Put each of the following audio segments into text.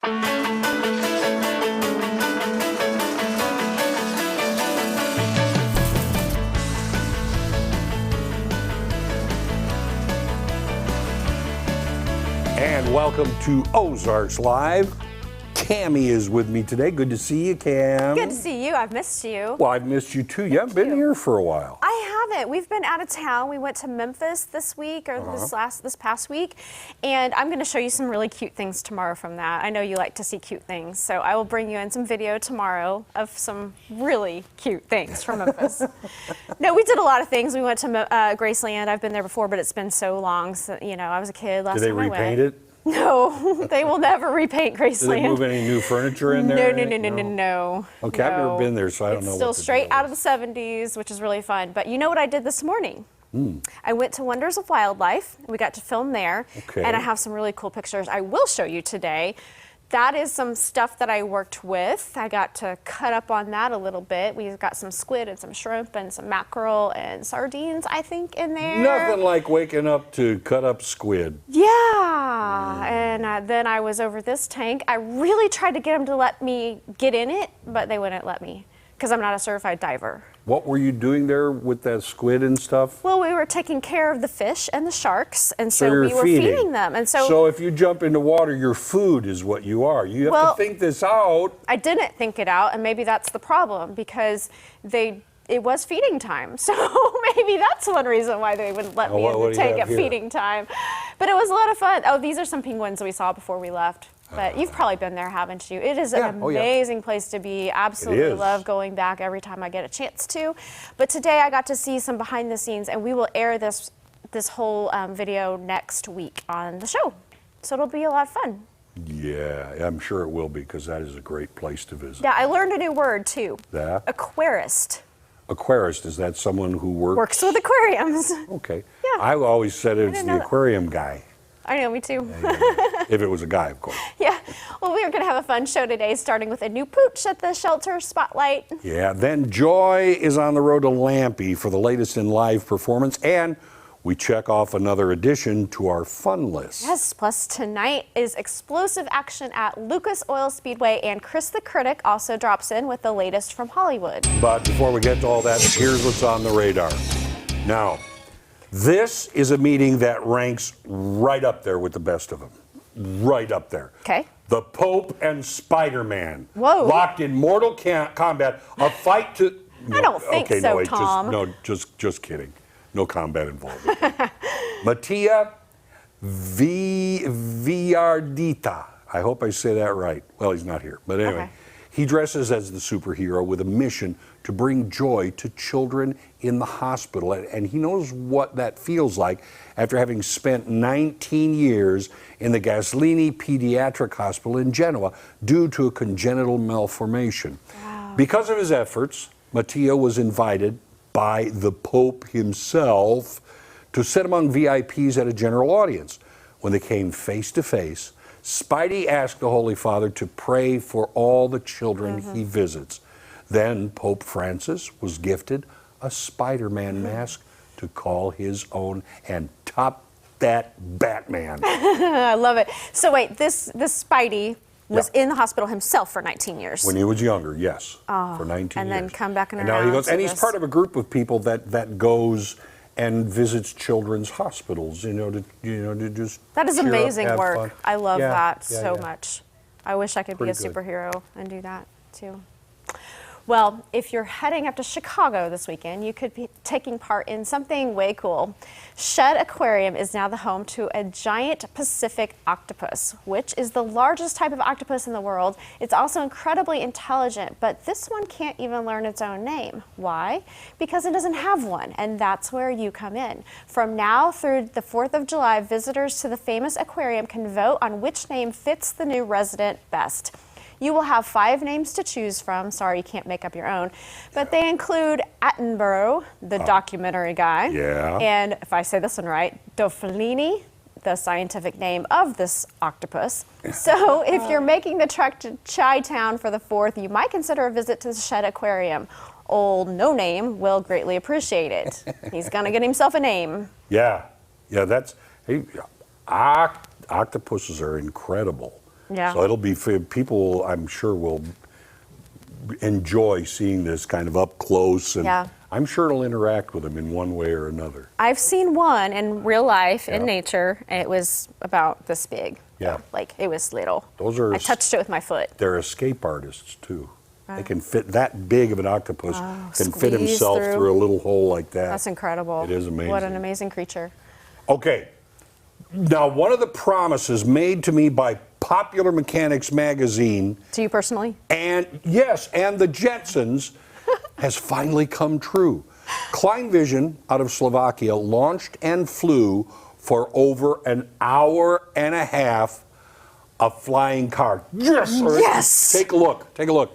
And welcome to Ozarks Live. Cammie is with me today. Good to see you, Cam. Good to see you. I've missed you. Well, I've missed you too. You haven't been here for a while. I haven't. We've been out of town. We went to Memphis this week, or this past week, and I'm going to show you some really cute things tomorrow from that. I know you like to see cute things, so I will bring you in some video tomorrow of some really cute things from Memphis. No, we did a lot of things. We went to Graceland. I've been there before, but it's been so long. So, you know, I was a kid last time I went. Did they repaint it? No, they will never repaint Graceland. Did they move any new furniture in there? No. Okay, I've never been there, so I don't know. It's still straight out of the 70s, which is really fun. But you know what I did this morning? I went to Wonders of Wildlife. We got to film there, and I have some really cool pictures I will show you today. That is some stuff that I worked with. I got to cut up on that a little bit. We've got some squid and some shrimp and some mackerel and sardines, I think, in there. Nothing like waking up to cut up squid. Yeah, and then I was over this tank. I really tried to get them to let me get in it, but they wouldn't let me because I'm not a certified diver. What were you doing there with that squid and stuff? Well, we were taking care of the fish and the sharks, and So so you're we were feeding them. And So if you jump into water, your food is what you are. You have to think this out. I didn't think it out, and maybe that's the problem because it was feeding time. So maybe that's one reason why they wouldn't let me in the tank at feeding time. But it was a lot of fun. Oh, these are some penguins we saw before we left. But you've probably been there, haven't you? It is an amazing place to be. Absolutely love going back every time I get a chance to. But today I got to see some behind the scenes, and we will air this whole video next week on the show. So it'll be a lot of fun. Yeah, I'm sure it will be because that is a great place to visit. Yeah, I learned a new word too. That? Aquarist. Aquarist, is that someone who Works with aquariums. Okay. Yeah. I always said it's the aquarium guy. I know, me too. If it was a guy, of course. Yeah. Well, we are going to have a fun show today, starting with a new pooch at the shelter spotlight. Yeah. Then Joy is on the road to Lampe for the latest in live performance, and we check off another addition to our fun list. Yes. Plus, tonight is explosive action at Lucas Oil Speedway, and Chris the Critic also drops in with the latest from Hollywood. But before we get to all that, here's what's on the radar. Now, this is a meeting that ranks right up there with the best of them. Right up there. Okay. The Pope and Spider-Man. Whoa. Locked in mortal combat. A fight to... I don't think so, Tom. Just kidding. No combat involved. Mattia Viardita. I hope I say that right. Well, he's not here. But anyway, he dresses as the superhero with a mission to bring joy to children in the hospital. And he knows what that feels like after having spent 19 years in the Gaslini Pediatric Hospital in Genoa due to a congenital malformation. Wow. Because of his efforts, Mattia was invited by the Pope himself to sit among VIPs at a general audience. When they came face to face, Spidey asked the Holy Father to pray for all the children he visits. Then Pope Francis was gifted a Spider-Man mask to call his own and top that Batman. I love it. So wait, this Spidey was in the hospital himself for 19 years. When he was younger, yes, for 19 years. And then come back and now he goes, and he's part of a group of people that goes and visits children's hospitals, to just that is cheer amazing up, work. Fun. I love that so much. I wish I could be a superhero and do that too. Well, if you're heading up to Chicago this weekend, you could be taking part in something way cool. Shedd Aquarium is now the home to a giant Pacific octopus, which is the largest type of octopus in the world. It's also incredibly intelligent, but this one can't even learn its own name. Why? Because it doesn't have one, and that's where you come in. From now through the 4th of July, visitors to the famous aquarium can vote on which name fits the new resident best. You will have 5 names to choose from. Sorry, you can't make up your own. But they include Attenborough, the documentary guy. Yeah. And if I say this one right, Doflini, the scientific name of this octopus. So if you're making the trek to Chi-Town for the 4th, you might consider a visit to the Shedd Aquarium. Old No Name will greatly appreciate it. He's going to get himself a name. Yeah. Yeah, octopuses are incredible. Yeah. So it'll be people, I'm sure, will enjoy seeing this kind of up close, and Yeah. I'm sure it'll interact with them in one way or another. I've seen one in real life in Yeah. nature, and it was about this big. Yeah. Like it was little. Those are I touched it with my foot. They're escape artists too. They can fit that big of an octopus, can fit squeeze himself through. through a little hole like that. That's incredible. It is amazing. What an amazing creature. Okay. Now, one of the promises made to me by Popular Mechanics magazine, To you personally? and yes, and the Jetsons, has finally come true. Klein Vision out of Slovakia launched and flew for over an hour and a half a flying car. Yes! Yes! Take a look. Take a look.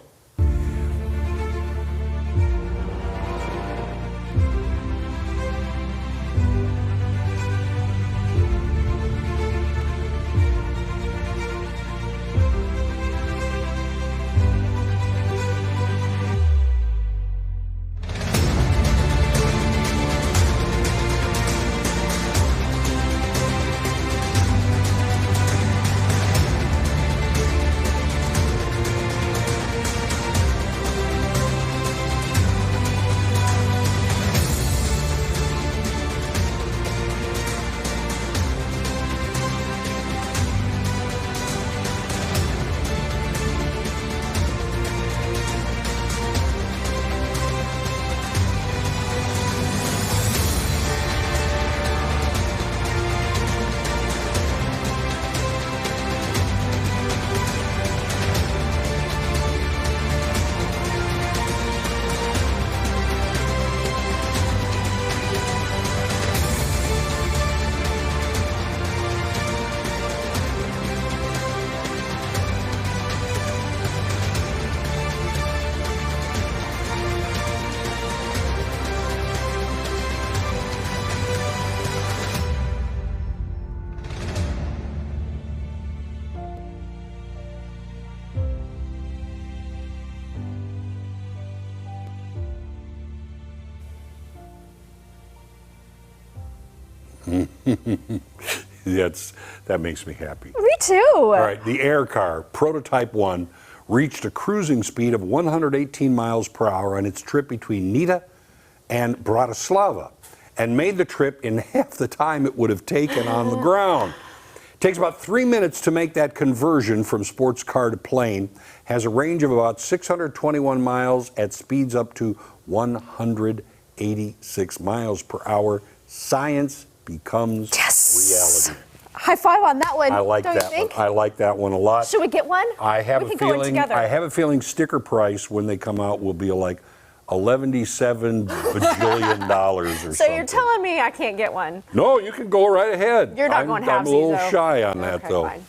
That makes me happy. Me too. All right, the Air Car, Prototype 1, reached a cruising speed of 118 miles per hour on its trip between Nida and Bratislava, and made the trip in half the time it would have taken on the ground. It takes about 3 minutes to make that conversion from sports car to plane, has a range of about 621 miles at speeds up to 186 miles per hour. Science becomes reality. High five on that one. I like don't that you think? one. I like that one a lot. Should we get one? I have we a can go in feeling. together. I have a feeling sticker price when they come out will be like $11.7 bajillion or something. So you're telling me I can't get one? No, you can go right ahead. You're not going I'm a halvesies, little though. shy on that Okay, though. fine.